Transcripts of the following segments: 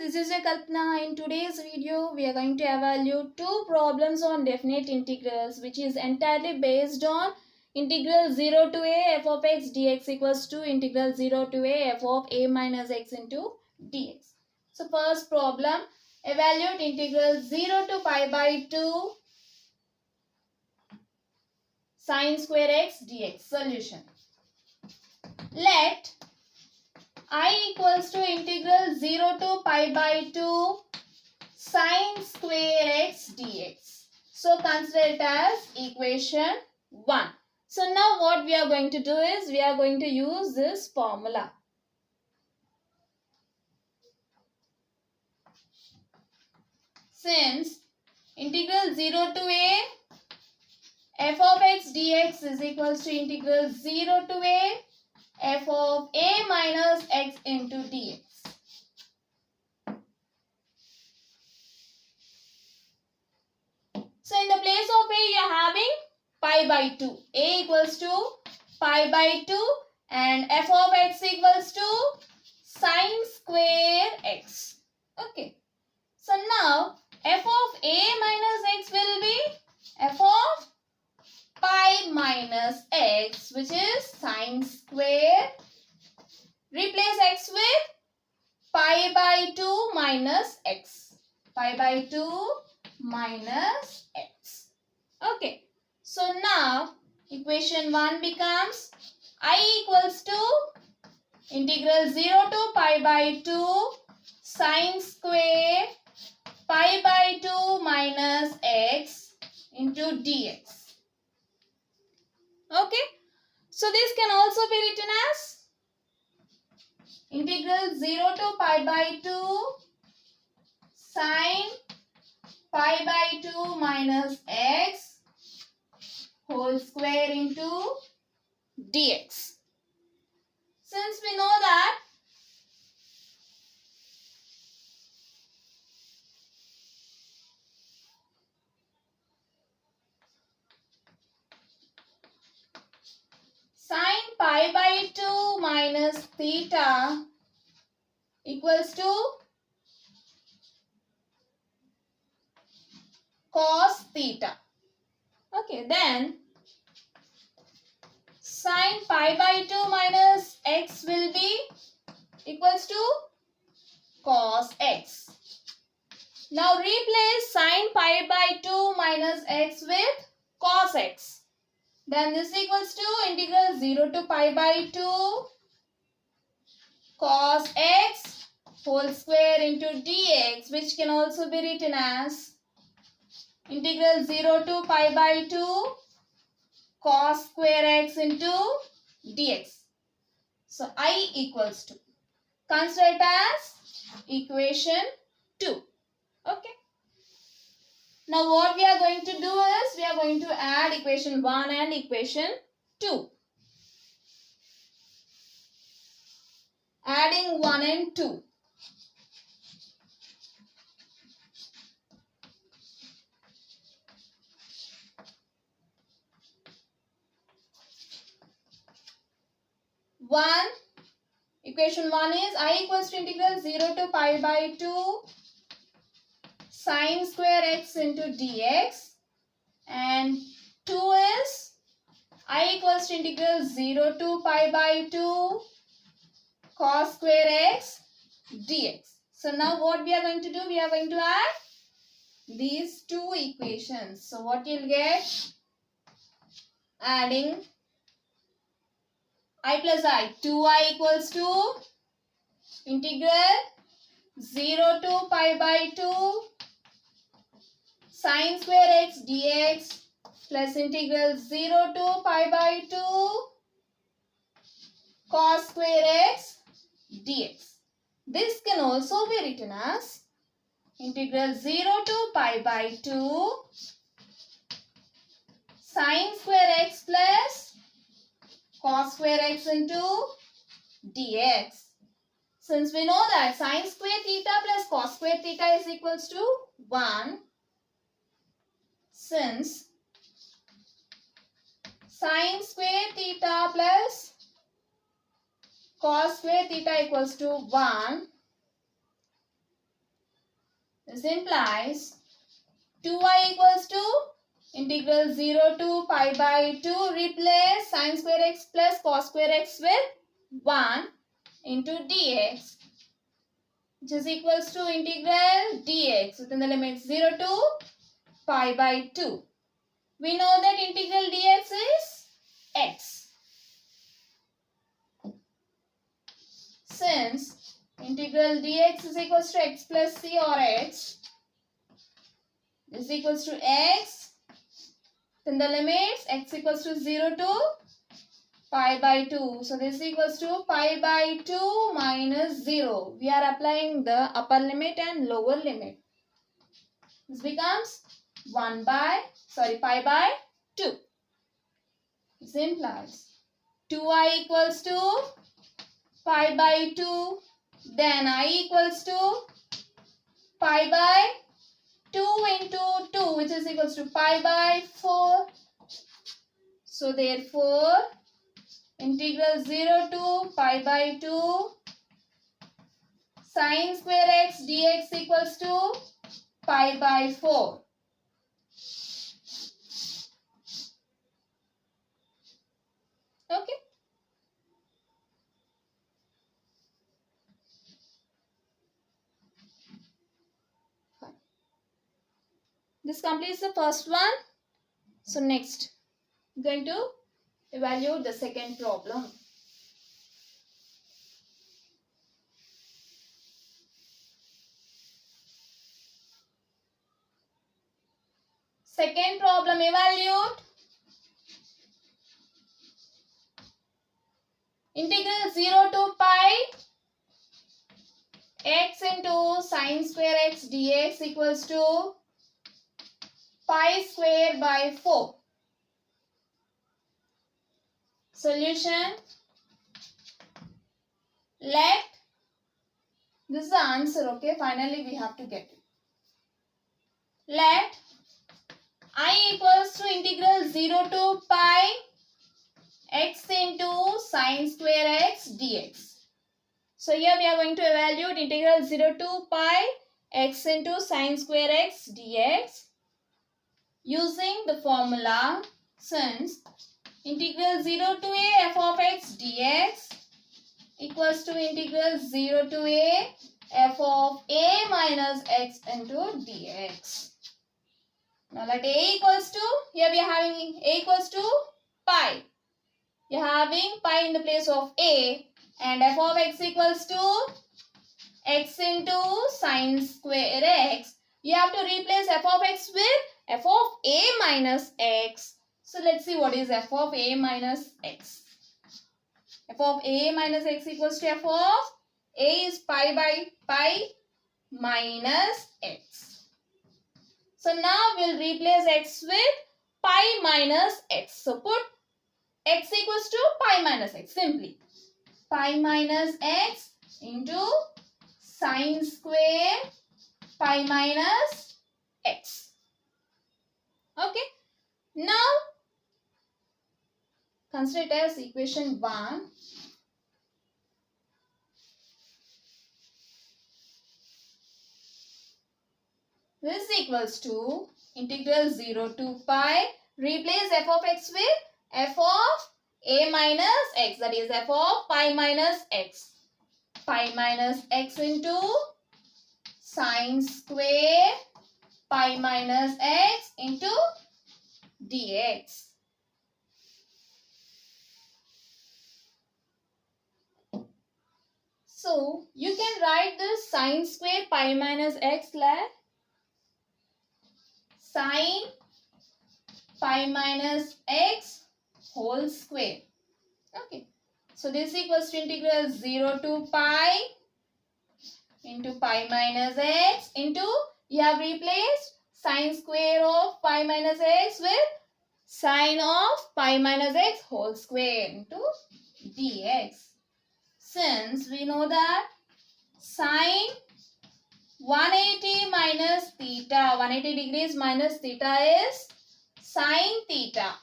this is your Kalpana. In today's video, we are going to evaluate two problems on definite integrals, which is entirely based on integral 0 to a f of x dx equals to integral 0 to a f of a minus x into dx. So first problem, evaluate integral 0 to pi by 2 sine square x dx. Solution. Let I equals to integral 0 to pi by 2 sine square x dx. So consider it as equation 1. So now what we are going to do is we are going to use this formula. Since integral 0 to a f of x dx is equals to integral 0 to a f of a minus x into dx. So in the place of a you are having pi by 2. A equals to pi by 2 and f of x equals to sine square x. Okay. So now f of a minus x will be f of pi minus x, which is sine square. Replace x with pi by 2 minus x. Pi by 2 minus x. Okay. So now equation 1 becomes I equals to integral 0 to pi by 2 sine square pi by 2 minus x into dx. Okay. So this can also be written as integral 0 to pi by 2 sine pi by 2 minus x whole square into dx. Since we know that sine pi by 2 minus theta equals to cos theta. Okay, then sine pi by 2 minus x will be equals to cos x. Now replace sine pi by 2 minus x with cos x. Then this equals to integral 0 to pi by 2 cos x whole square into dx, which can also be written as integral 0 to pi by 2 cos square x into dx. So I equals to, consider it as equation 2. Okay. Now what we are going to do is we are going to add equation 1 and equation 2. Adding 1 and 2. Equation 1 is I equals to integral 0 to pi by 2 sine square x into dx, and 2 is I equals to integral 0 to pi by 2 cos square x dx. So now what we are going to do, we are going to add these two equations. So what you'll get, adding I plus I, 2I equals to integral 0 to pi by 2 sine square x dx plus integral 0 to pi by 2 cos square x dx. This can also be written as integral 0 to pi by 2 sine square x plus cos square x into dx. Since we know that sine square theta plus cos square theta is equals to 1, since sine square theta plus cos square theta equals to 1, This implies 2y equals to integral 0 to pi by 2. Replace sin square x plus cos square x with 1 into dx, which is equals to integral dx within the limits 0 to pi by 2. We know that integral dx is x. Since integral dx is equals to x plus c or h is equals to x, then the limits x equals to 0 to pi by 2. So this equals to pi by 2 minus 0. We are applying the upper limit and lower limit. This becomes pi by 2. This implies 2i equals to pi by 2. Then I equals to pi by 2 into 2, which is equals to pi by 4. So therefore, integral 0 to pi by 2 sin square x dx equals to pi by 4. Okay. Fine. This completes the first one. So next, I'm going to evaluate the second problem. Second problem, evaluate integral 0 to pi x into sin square x dx equals to pi square by 4. Solution. Let this is the answer. Okay, finally we have to get it. Let I equals to integral 0 to pi x into sin square x dx. So here we are going to evaluate integral 0 to pi x into sin square x dx using the formula, since integral 0 to a f of x dx equals to integral 0 to a f of a minus x into dx. Now let a equals to, here we are having a equals to pi. You are having pi in the place of a, and f of x equals to x into sin square x. You have to replace f of x with f of a minus x. So let's see what is f of a minus x. F of a minus x equals to f of a is pi by pi minus x. So now we'll replace x with pi minus x. So put x equals to pi minus x simply. Pi minus x into sin square pi minus x. Okay. Now consider it as equation 1. This equals to integral 0 to pi. Replace f of x with f of a minus x, that is f of pi minus x. Pi minus x into sin square pi minus x into dx. So you can write this sin square pi minus x like sin pi minus x whole square. Okay. So this equals to integral 0 to pi into pi minus x into, you have replaced sin square of pi minus x with sin of pi minus x whole square into dx. Since we know that sin 180 minus theta, 180 degrees minus theta is sin theta.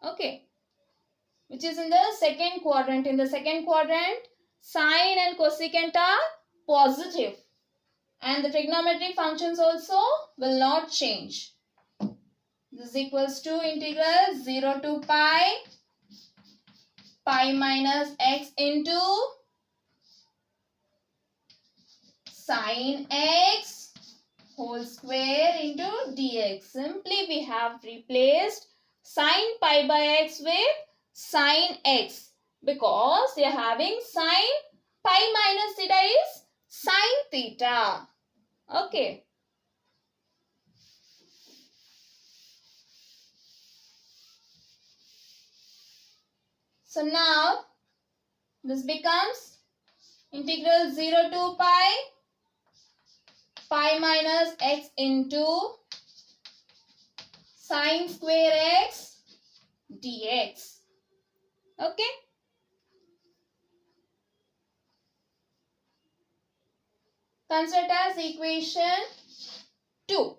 Okay. Which is in the second quadrant. In the second quadrant, sine and cosecant are positive. And the trigonometric functions also will not change. This is equals to integral 0 to pi minus x into sine x whole square into dx. Simply we have replaced sine pi by x with sine x because they are having sine pi minus theta is sine theta. Okay. So now this becomes integral 0 to pi minus x into sine square x dx. Okay. Consider as equation 2.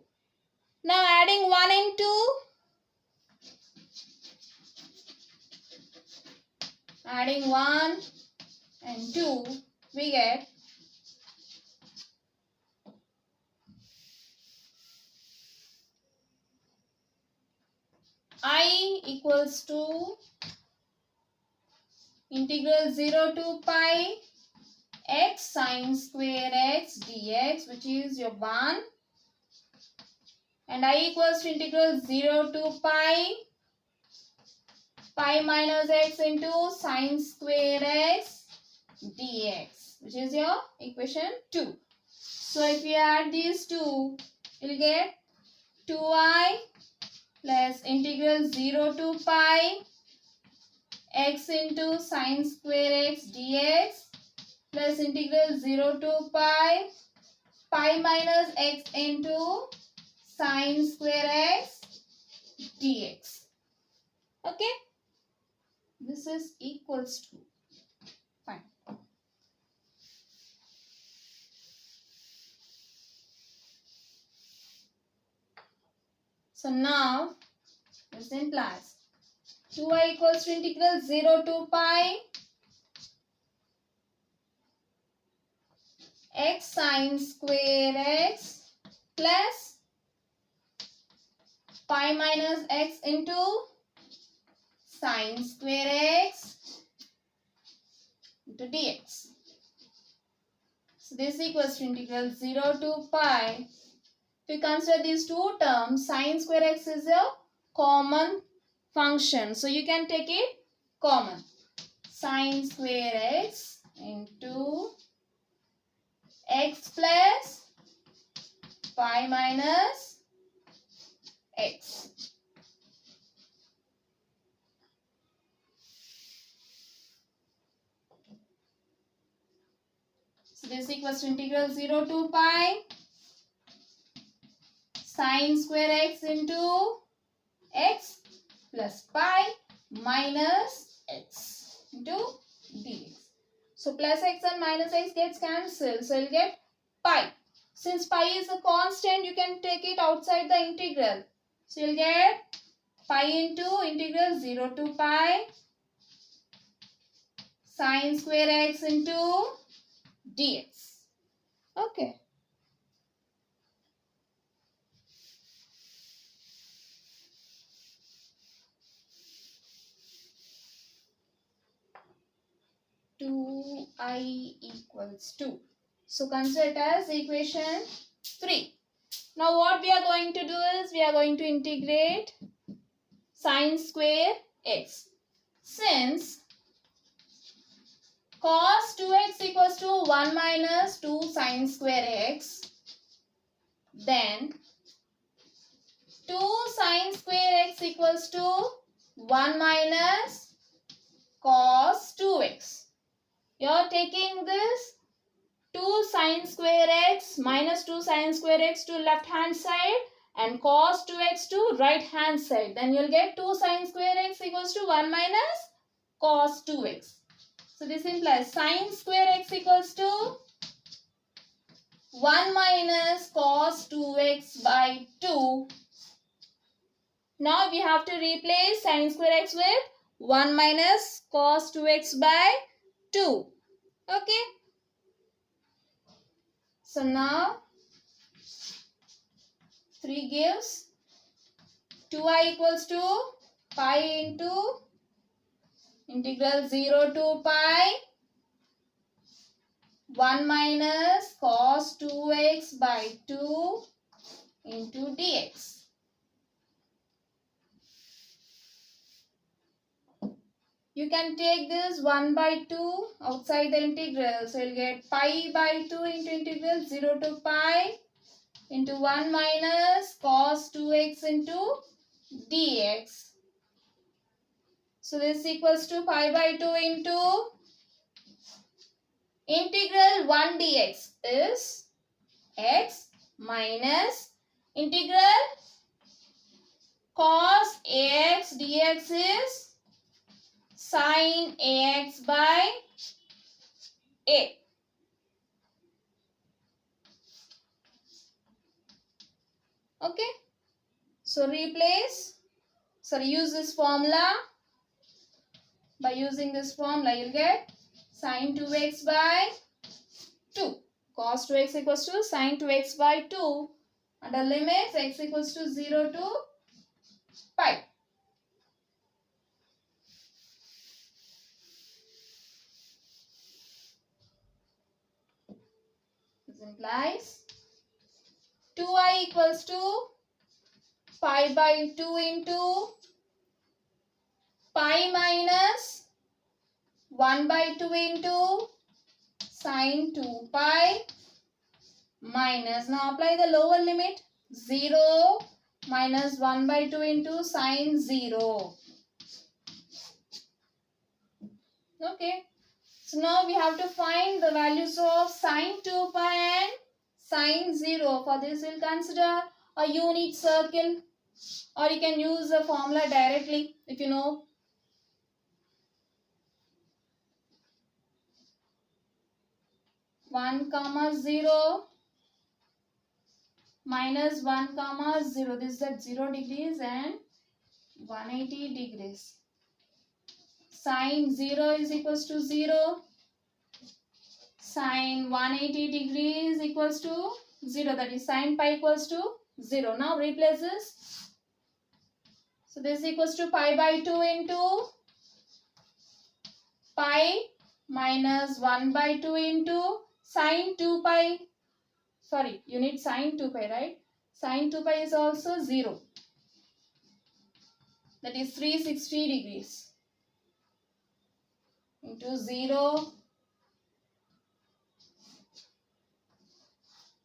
Now adding 1 and 2. Adding 1 and 2, we get I equals to integral 0 to pi x sine square x dx, which is your 1, and I equals to integral 0 to pi minus x into sine square x dx, which is your equation 2. So if you add these two, you'll get 2i plus integral 0 to pi x into sine square x dx plus integral 0 to pi minus x into sine square x dx. Okay, this is equals to, fine. So now this implies 2i equals to integral 0 to pi x sine square x plus pi minus x into sine square x into dx. So this equals to integral 0 to pi. If we consider these two terms, sine square x is a common function. So you can take it common. Sine square x into x plus pi minus x. So this equals to integral 0 to pi sine square x into x plus pi minus x into dx. So plus x and minus x gets cancelled. So you'll get pi. Since pi is a constant, you can take it outside the integral. So you'll get pi into integral 0 to pi sine square x into dx. Okay. Two I equals 2. So consider it as equation 3. Now what we are going to do is we are going to integrate sine square x. Since cos 2x equals to 1 minus 2 sine square x, then 2 sine square x equals to 1 minus cos 2x. You are taking this 2 sine square x minus 2 sine square x to left hand side and cos 2x to right hand side. Then you will get 2 sine square x equals to 1 minus cos 2x. So this implies sine square x equals to 1 minus cos 2x by 2. Now we have to replace sine square x with 1 minus cos 2x by 2. Okay. So now 3 gives 2i equals to pi into integral 0 to pi 1 minus cos 2x by 2 into dx. You can take this 1 by 2 outside the integral. So you'll get pi by 2 into integral 0 to pi into 1 minus cos 2x into dx. So this equals to pi by 2 into integral 1 dx is x minus integral cos ax dx is sin ax by a. Okay. So use this formula. By using this formula, you'll get sin 2x by 2. Cos 2x equals to sin 2x by 2. Under limits x equals to 0 to pi. This implies 2i equals to pi by 2 into pi minus 1 by 2 into sin 2 pi minus. Now apply the lower limit. 0 minus 1 by 2 into sin 0. Okay. So now we have to find the values of sin 2 pi and sin 0. For this we'll consider a unit circle, or you can use the formula directly if you know. One comma 0 minus 1 comma 0. This is at 0 degrees and 180 degrees. Sin 0 is equals to 0. Sin 180 degrees equals to 0. That is sin pi equals to 0. Now replace this. So this equals to pi by 2 into pi minus 1 by 2 into sin 2 pi. Sorry, you need sin 2 pi, right? Sin 2 pi is also 0. That is 360 degrees. Into 0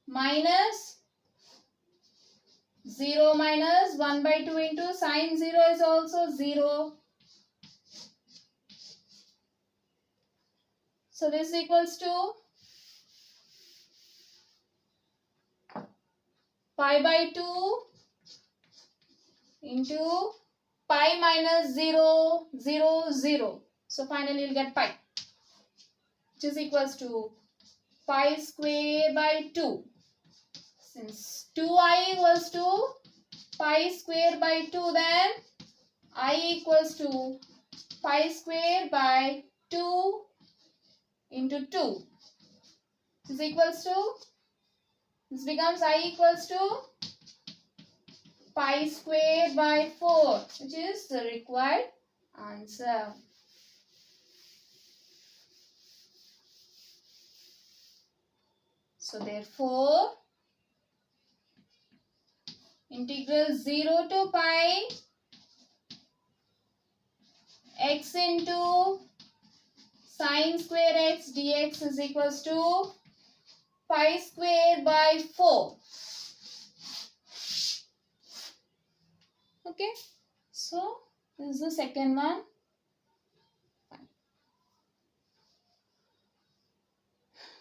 minus 0 minus 1 by 2 into sin 0 is also 0. So this equals to pi by 2 into pi minus 0, 0, 0. So finally you'll get pi, which is equals to pi square by 2. Since 2i equals to pi square by 2, then I equals to pi square by 2 into 2. This equals to, this becomes I equals to pi square by 4, which is the required answer. So therefore, integral 0 to pi x into sin square x dx is equals to pi square by 4. Okay, so this is the second one.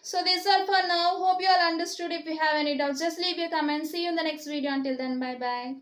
So this is all for now. Hope you all understood. If you have any doubts, just leave your comments. See you in the next video. Until then, bye bye.